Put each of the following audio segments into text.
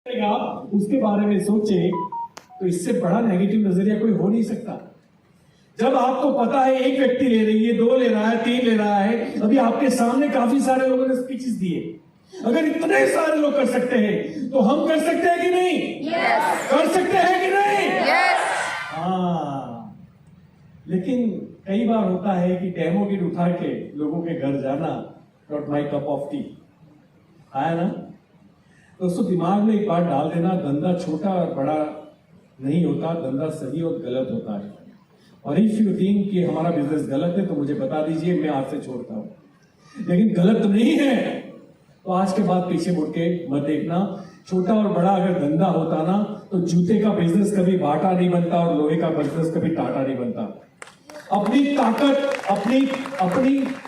आप उसके बारे में सोचे तो इससे बड़ा नेगेटिव नजरिया कोई हो नहीं सकता। जब आपको पता है एक व्यक्ति ले रही है, दो ले रहा है, तीन ले रहा है, अभी आपके सामने काफी सारे लोगों ने स्पीचेस दिए, अगर इतने सारे लोग कर सकते हैं तो हम कर सकते हैं कि नहीं? yes. कर सकते हैं कि नहीं? yes. हाँ, लेकिन कई बार होता है कि डेमो किट उठा के लोगों के घर जाना, not my cup of T, आया ना? दोस्तों दिमाग में एक बात डाल देना, धंधा छोटा और बड़ा नहीं होता, धंधा सही और गलत होता है। और इफ यू थिंक कि हमारा बिजनेस गलत है तो मुझे बता दीजिए, मैं आज से छोड़ता हूं। लेकिन गलत नहीं है तो आज के बाद पीछे मुड़ के मत देखना। छोटा और बड़ा अगर धंधा होता ना तो जूते का बिजनेस कभी बाटा नहीं बनता और लोहे का बिजनेस कभी टाटा नहीं बनता। अपनी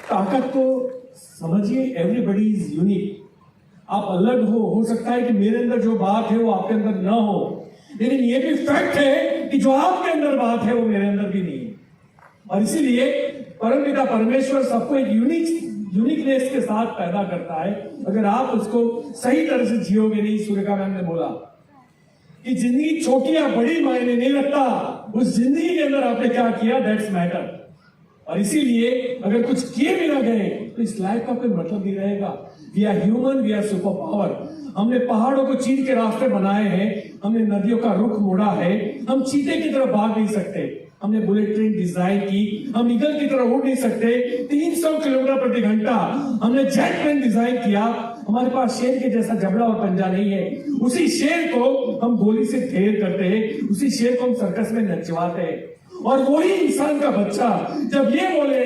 ताकत को समझिए। Everybody is unique. आप अलग हो सकता है कि मेरे अंदर जो बात है वो आपके अंदर ना हो, लेकिन ये भी फैक्ट है कि जो आपके अंदर बात है वो मेरे अंदर भी नहीं है। और इसीलिए परमपिता परमेश्वर सबको एक यूनिकनेस के साथ पैदा करता है। अगर आप उसको सही तरह से जियोगे नहीं, सूर्यका मैम ने बोला कि जिंदगी छोटी या बड़ी मायने नहीं रखता, उस जिंदगी के अंदर आपने क्या किया, दैट्स मैटर। और इसीलिए अगर कुछ किए भी ना गए तो इस लाइफ का कोई मतलब नहीं रहेगा। We are human, we are super power. हमने पहाड़ों को चीर के रास्ते बनाए हैं, हमने नदियों का रुख मोड़ा है, हम चीते की तरफ भाग नहीं सकते, हमने बुलेट ट्रेन डिजाइन की, हम ईगल की तरह उड़ नहीं सकते 300 किलोमीटर प्रति घंटा, हमने जेट प्लेन डिजाइन किया, हमारे पास शेर के जैसा जबड़ा और पंजा नहीं है। उसी शेर को हम गोली से ढेर करते हैं, उसी शेर को हम सर्कस में नचवाते हैं। और वही इंसान का बच्चा जब ये बोले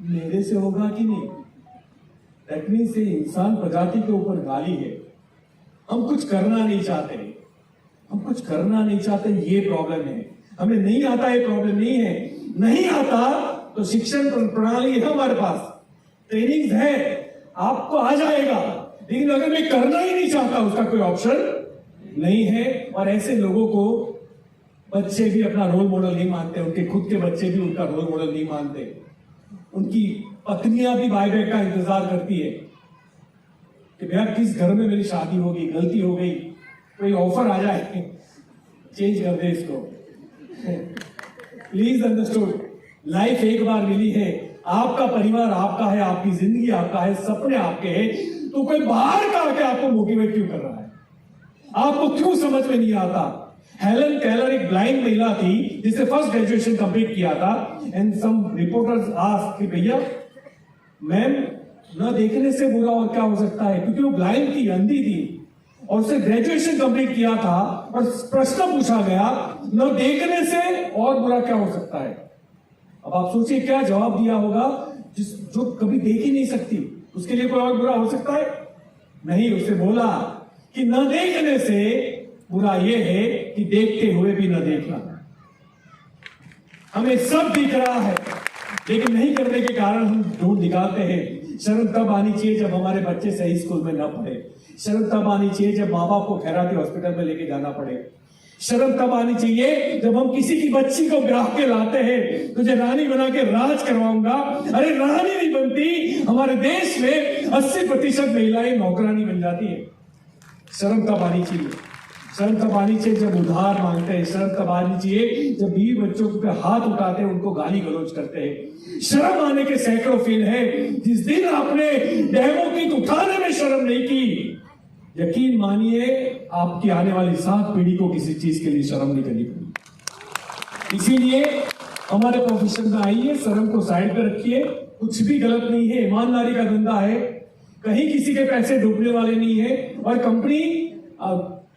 मेरे से होगा कि नहीं, दैट मीन्स से इंसान प्रजाति के ऊपर गाली है। हम कुछ करना नहीं चाहते, हम कुछ करना नहीं चाहते, ये प्रॉब्लम है। हमें नहीं आता, ये प्रॉब्लम नहीं है। नहीं आता तो शिक्षण प्रणाली है हमारे पास, ट्रेनिंग है, आपको आ जाएगा। लेकिन अगर मैं करना ही नहीं चाहता, उसका कोई ऑप्शन नहीं है। और ऐसे लोगों को बच्चे भी अपना रोल मॉडल नहीं मानते, उनके खुद के बच्चे भी उनका रोल मॉडल नहीं मानते, उनकी पत्नियां भी भाई बहन का इंतजार करती है कि भैया किस घर में मेरी शादी होगी, गलती हो गई, कोई ऑफर आ जाए, चेंज कर दे इसको। प्लीज अंडरस्टूड, लाइफ एक बार मिली है, आपका परिवार आपका है, आपकी जिंदगी आपका है, सपने आपके हैं, तो कोई बाहर का आके आपको मोटिवेट क्यों कर रहा है? आपको क्यों समझ में नहीं आता? हेलन केलर एक ब्लाइंड महिला थी जिसने फर्स्ट ग्रेजुएशन कंप्लीट किया था। एंड सम रिपोर्टर्स आस्क्ड कि भैया मैम, न देखने से बुरा और क्या हो सकता है, क्योंकि वो ब्लाइंड थी, अंधी थी, और उसने ग्रेजुएशन कंप्लीट किया था। और प्रश्न पूछा गया, न देखने से और बुरा क्या हो सकता है? अब आप सोचिए क्या जवाब दिया होगा। जो कभी देख ही नहीं सकती, उसके लिए कोई और बुरा हो सकता है? नहीं, उसने बोला कि न देखने से बुरा यह है कि देखते हुए भी न देखना। हमें सब दिख रहा है, लेकिन नहीं करने के कारण हम ढूंढ निकालते हैं। शर्म तब आनी चाहिए जब हमारे बच्चे सही स्कूल में न पढ़े। शर्म तब आनी चाहिए जब माँ बाप को खैराती हॉस्पिटल में लेके जाना पड़े। शर्म तब आनी चाहिए जब हम किसी की बच्ची को ब्याह के लाते हैं, तुझे रानी बना के राज करवाऊंगा। अरे रानी नहीं बनती, हमारे देश में 80% महिलाएं नौकरानी बन जाती है। शर्म तब आनी चाहिए, शर्म तब आनी चाहिए जब उधार मांगते हैं। शर्म तब आनी चाहिए जब बीवी बच्चों पे हाथ उठाते हैं, उनको गाली गलौज करते हैं। शर्म आने के सैकड़ों फील है। जिस दिन आपने डेमो किट उठाने में शर्म नहीं की, यकीन मानिए आपकी आने वाली 7 पीढ़ी को किसी चीज के लिए शर्म नहीं करनी पड़ेगी। इसीलिए हमारे प्रोफेशन में आइए, शर्म को साइड पे रखिए। कुछ भी गलत नहीं है, ईमानदारी का धंधा है, कहीं किसी के पैसे डूबने वाले नहीं है। और कंपनी,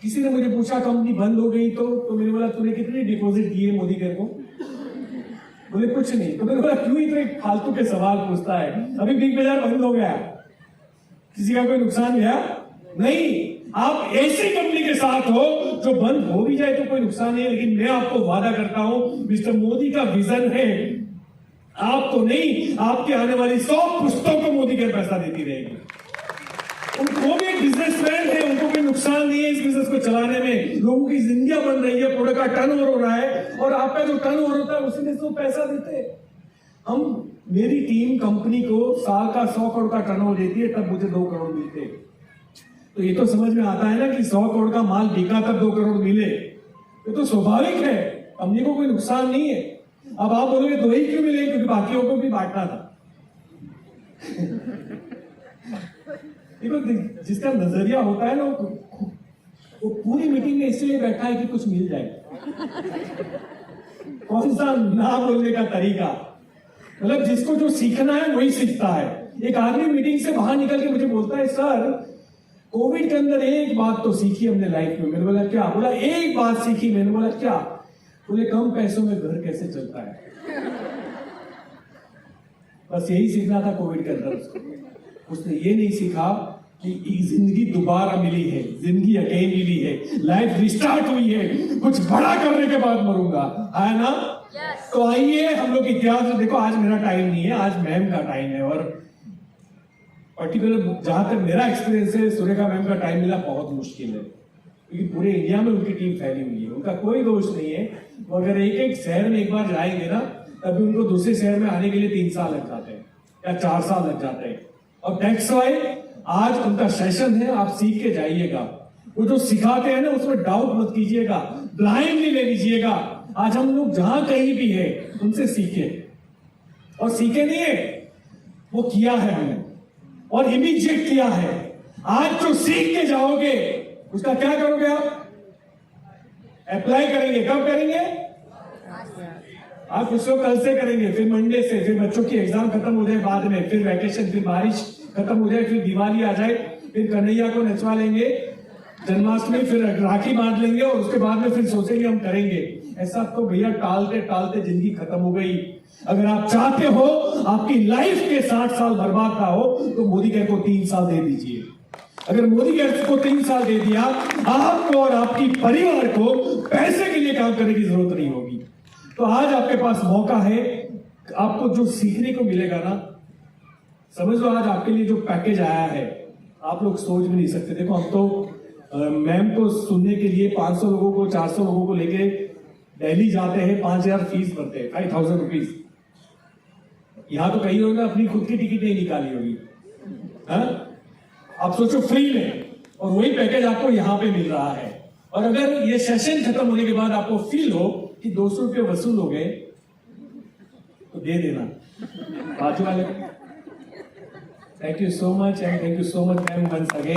किसी ने मुझे पूछा कंपनी बंद हो गई तो मैंने बोला तूने कितनी डिपॉजिट दिए मोदी कर को? बोले कुछ नहीं। तो मैंने बोला क्यों इतने फालतू के सवाल पूछता है? अभी बिग बाजार बंद हो गया, किसी का कोई नुकसान गया नहीं। आप ऐसी कंपनी के साथ हो जो बंद हो भी जाए तो कोई नुकसान नहीं है। लेकिन मैं आपको वादा करता हूं, मिस्टर मोदी का विजन है, आपको नहीं, आपके आने वाली 100 पुश्तों को मोदी का पैसा देती रहेगी। उनको भी एक बिजनेसमैन है, उनको कोई नुकसान नहीं है इस बिजनेस को चलाने में। लोगों की जिंदगी बन रही है, प्रोडक्ट का टर्नओवर हो रहा है, और आपका जो टर्नओवर होता है उसी में तो पैसा देते हैं। मेरी टीम कंपनी को साल का 100 करोड़ का टर्नओवर देती है, तब मुझे 2 करोड़ मिलते हैं। तो ये तो समझ में आता है ना कि 100 करोड़ का माल बिका तब 2 करोड़ मिले, ये तो स्वाभाविक है, कंपनी को कोई नुकसान नहीं है। अब आप बोलोगे 2 ही क्यों मिले, क्योंकि बाकियों को भी बांटना था। देखो जिसका नजरिया होता है ना वो पूरी मीटिंग में इसलिए बैठा है कि कुछ मिल जाए। कौन सा ना बोलने का तरीका, मतलब जिसको जो सीखना है वही सीखता है। एक आदमी मीटिंग से बाहर निकल के मुझे बोलता है, सर कोविड के अंदर एक बात तो सीखी हमने लाइफ में। मैंने बोला क्या? बोला एक बात सीखी। मैंने बोला क्या? बोले कम पैसों में घर कैसे चलता है। बस यही सीखना था कोविड के अंदर उसको। उसने ये नहीं सीखा कि जिंदगी दोबारा मिली है, जिंदगी अगेन मिली है, लाइफ रिस्टार्ट हुई है, कुछ बड़ा करने के बाद मरूंगा, है ना? yes. तो आइए हम लोग इतिहास देखो। आज मेरा टाइम नहीं है, आज मैम का टाइम है। और पर्टिकुलर जहां तक मेरा एक्सपीरियंस है, सुरेखा मैम का टाइम मिला बहुत मुश्किल है, क्योंकि पूरे इंडिया में उनकी टीम फैली हुई है। उनका कोई दोष नहीं है। वो अगर एक शहर में एक बार जाएंगे ना, तभी उनको दूसरे शहर में आने के लिए 3 साल लग जाते हैं या 4 साल लग जाते हैं। और दैट्स व्हाई आज उनका सेशन है, आप सीख के जाइएगा। वो जो सिखाते हैं ना उसमें डाउट मत कीजिएगा, ब्लाइंडली ले लीजिएगा। आज हम लोग जहां कहीं भी है उनसे सीखे, और सीखे नहीं है, वो किया है हमने और इमीडिएट किया है। आज जो सीख के जाओगे उसका क्या करोगे? आप अप्लाई करेंगे। कब करेंगे? आप उसको कल से करेंगे, फिर मंडे से, फिर बच्चों की एग्जाम खत्म हो जाए बाद में, फिर वैकेशन, फिर बारिश खत्म हो जाए, फिर दिवाली आ जाए, फिर कन्हैया को नचवा लेंगे, जन्माष्टमी, फिर राखी बांध लेंगे, और उसके बाद में फिर सोचेंगे हम करेंगे। ऐसा तो भैया टालते टालते जिंदगी खत्म हो गई। अगर आप चाहते हो आपकी लाइफ के 60 साल बर्बाद ना हो, तो मोदी के को 3 साल दे दीजिए। अगर मोदी के को 3 साल दे दिया, आपको और आपकी परिवार को पैसे के लिए काम करने की जरूरत नहीं होगी। तो आज आपके पास मौका है, आपको जो सीखने को मिलेगा ना, समझ लो आज आपके लिए जो पैकेज आया है आप लोग सोच भी नहीं सकते। देखो हम तो मैम को सुनने के लिए 500 लोगों को, 400 लोगों को लेके दिल्ली जाते हैं, 5000 फीस भरते हैं, 5000 रुपीज। यहां तो कहीं होगा अपनी खुद की टिकट नहीं निकाली होगी, आप सोचो फ्री में, और वही पैकेज आपको यहां पे मिल रहा है। और अगर ये सेशन खत्म होने के बाद आपको फील हो कि 200 रुपये वसूल हो गए, तो दे देना बाजू वाले। Thank you so much, and thank you so much ma'am once again.